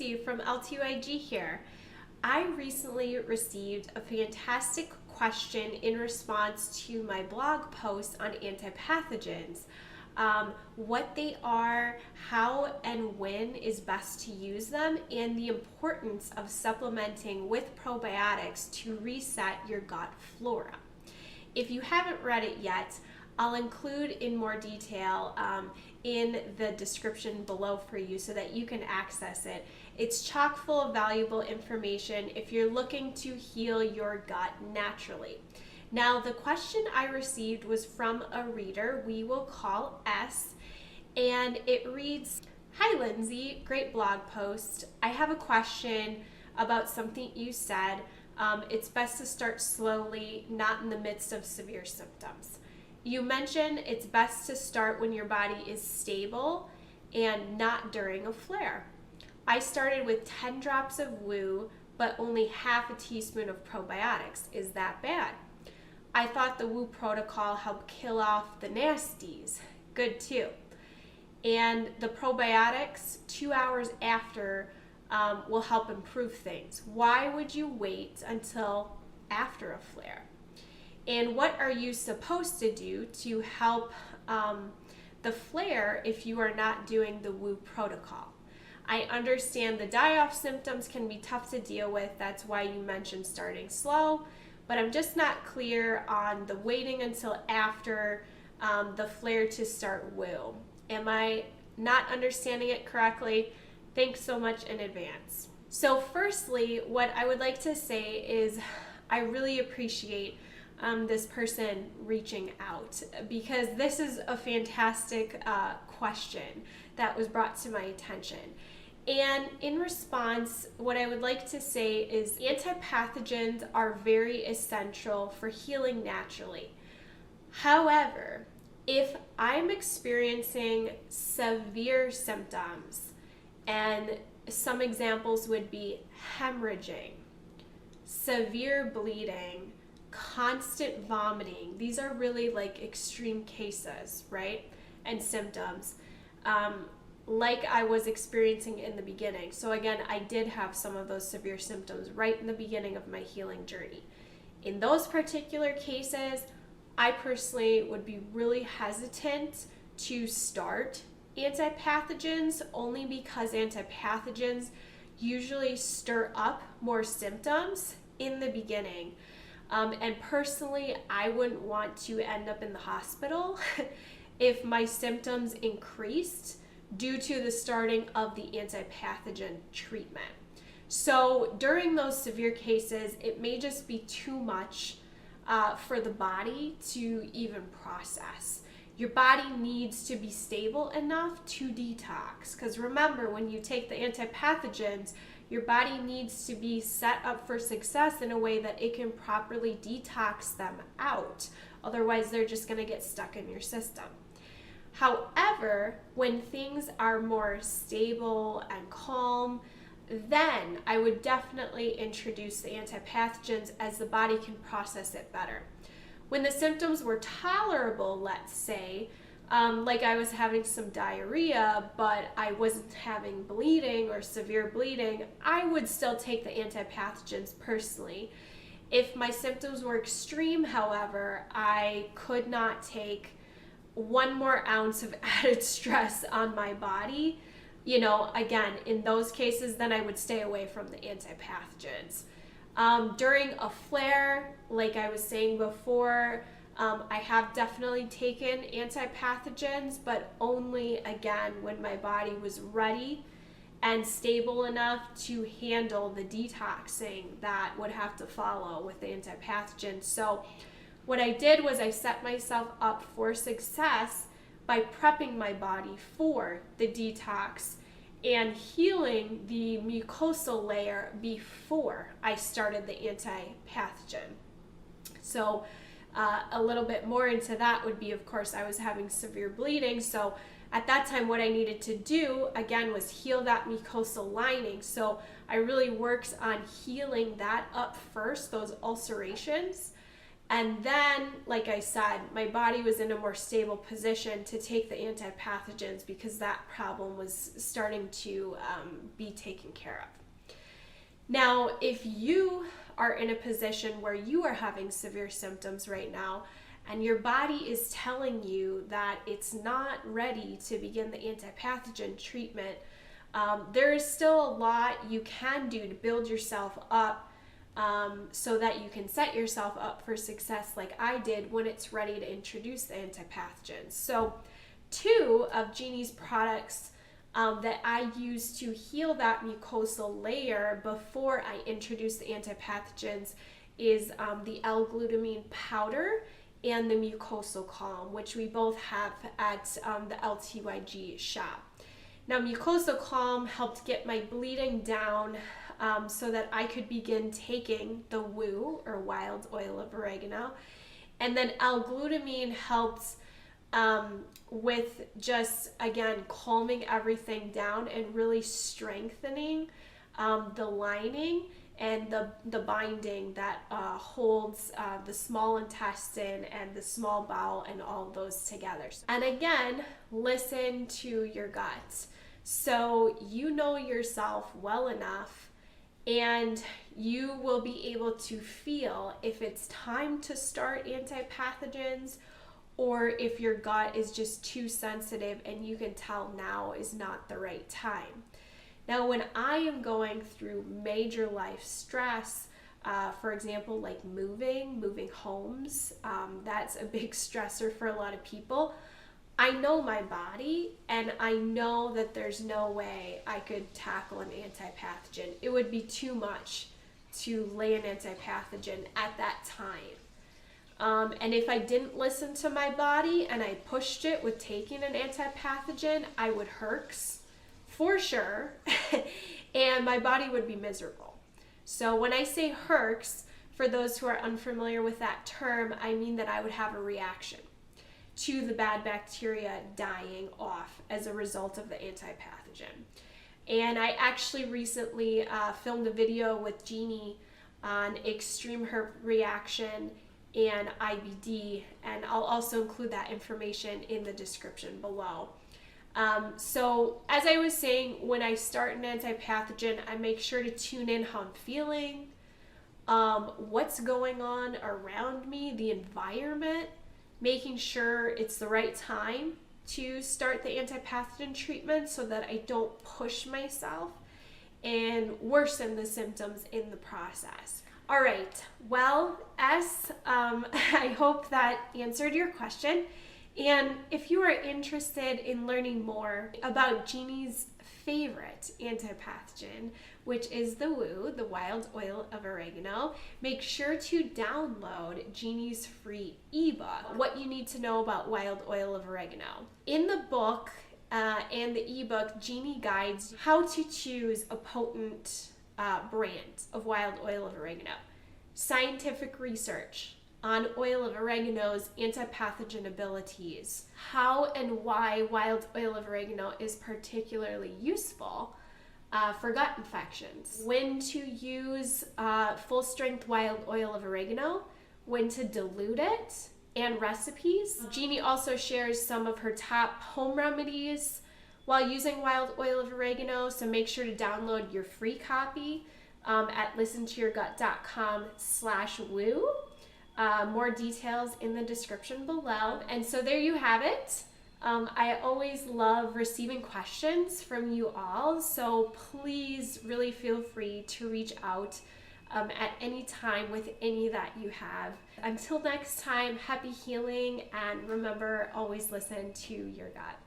Lindsay from L2IG here. I recently received a fantastic question in response to my blog post on antipathogens. What they are, how and when is best to use them, and the importance of supplementing with probiotics to reset your gut flora. If you haven't read it yet, I'll include in more detail in the description below for you so that you can access it. It's chock full of valuable information if you're looking to heal your gut naturally. Now, the question I received was from a reader we will call S, and it reads, "Hi Lindsay, great blog post. I have a question about something you said. It's best to start slowly, not in the midst of severe symptoms. You mentioned it's best to start when your body is stable and not during a flare. I started with 10 drops of Woo, but only half a teaspoon of probiotics. Is that bad? I thought the Woo protocol helped kill off the nasties. Good too. And the probiotics 2 hours after will help improve things. Why would you wait until after a flare? And what are you supposed to do to help the flare if you are not doing the Woo protocol? I understand the die-off symptoms can be tough to deal with. That's why you mentioned starting slow, but I'm just not clear on the waiting until after the flare to start Woo. Am I not understanding it correctly? Thanks so much in advance." So firstly, what I would like to say is I really appreciate this person reaching out, because this is a fantastic question that was brought to my attention. And in response, what I would like to say is antipathogens are very essential for healing naturally. However, if I'm experiencing severe symptoms, and some examples would be hemorrhaging, severe bleeding, constant vomiting. These are really like extreme cases, right? And symptoms, like I was experiencing in the beginning. So again, I did have some of those severe symptoms right in the beginning of my healing journey. In those particular cases, I personally would be really hesitant to start antipathogens, only because antipathogens usually stir up more symptoms in the beginning. And personally, I wouldn't want to end up in the hospital if my symptoms increased due to the starting of the antipathogen treatment. So during those severe cases, it may just be too much for the body to even process. Your body needs to be stable enough to detox, because remember, when you take the antipathogens, your body needs to be set up for success in a way that it can properly detox them out. Otherwise, they're just going to get stuck in your system. However, when things are more stable and calm, then I would definitely introduce the antipathogens, as the body can process it better. When the symptoms were tolerable, let's say, like I was having some diarrhea, but I wasn't having bleeding or severe bleeding, I would still take the antipathogens personally. If my symptoms were extreme, however, I could not take 1 more ounce of added stress on my body. You know, again, in those cases, then I would stay away from the antipathogens. During a flare, like I was saying before, I have definitely taken antipathogens, but only, again, when my body was ready and stable enough to handle the detoxing that would have to follow with the antipathogens. So what I did was I set myself up for success by prepping my body for the detox and healing the mucosal layer before I started the antipathogen. So a little bit more into that would be, of course, I was having severe bleeding. So at that time, what I needed to do, again, was heal that mucosal lining. So I really worked on healing that up first, those ulcerations. And then, like I said, my body was in a more stable position to take the antipathogens because that problem was starting to be taken care of. Now, if you are in a position where you are having severe symptoms right now and your body is telling you that it's not ready to begin the antipathogen treatment, there is still a lot you can do to build yourself up so that you can set yourself up for success like I did when it's ready to introduce the antipathogens. So 2 of Genie's products that I use to heal that mucosal layer before I introduce the antipathogens is the L-glutamine powder and the Mucosal Calm, which we both have at the LTYG shop. Now, Mucosal Calm helped get my bleeding down so that I could begin taking the WOO, or wild oil of oregano. And then L-glutamine helped with just, again, calming everything down and really strengthening the lining and the binding that holds the small intestine and the small bowel and all those together. And again, listen to your gut. So you know yourself well enough, and you will be able to feel if it's time to start antipathogens or if your gut is just too sensitive and you can tell now is not the right time. Now, when I am going through major life stress, for example, like moving homes, that's a big stressor for a lot of people. I know my body, and I know that there's no way I could tackle an antipathogen. It would be too much to lay an antipathogen at that time. And if I didn't listen to my body and I pushed it with taking an antipathogen, I would herx for sure, and my body would be miserable. So when I say herx, for those who are unfamiliar with that term, I mean that I would have a reaction to the bad bacteria dying off as a result of the antipathogen. And I actually recently filmed a video with Genie on extreme herp reaction and IBD, and I'll also include that information in the description below. So as I was saying, when I start an antipathogen, I make sure to tune in how I'm feeling, what's going on around me, the environment, making sure it's the right time to start the antipathogen treatment so that I don't push myself and worsen the symptoms in the process. All right, well, I hope that answered your question. And if you are interested in learning more about Genie's favorite antipathogen, which is the WOO, the wild oil of oregano, make sure to download Genie's free ebook, What You Need to Know About Wild Oil of Oregano. In the book and the ebook, Genie guides how to choose a potent brand of wild oil of oregano, scientific research on oil of oregano's antipathogen abilities, how and why wild oil of oregano is particularly useful for gut infections, when to use full strength wild oil of oregano, when to dilute it, and recipes. Genie also shares some of her top home remedies while using wild oil of oregano, so make sure to download your free copy at listentoyourgut.com/woo. More details in the description below. And so there you have it. I always love receiving questions from you all, so please really feel free to reach out at any time with any that you have. Until next time, happy healing, and remember, always listen to your gut.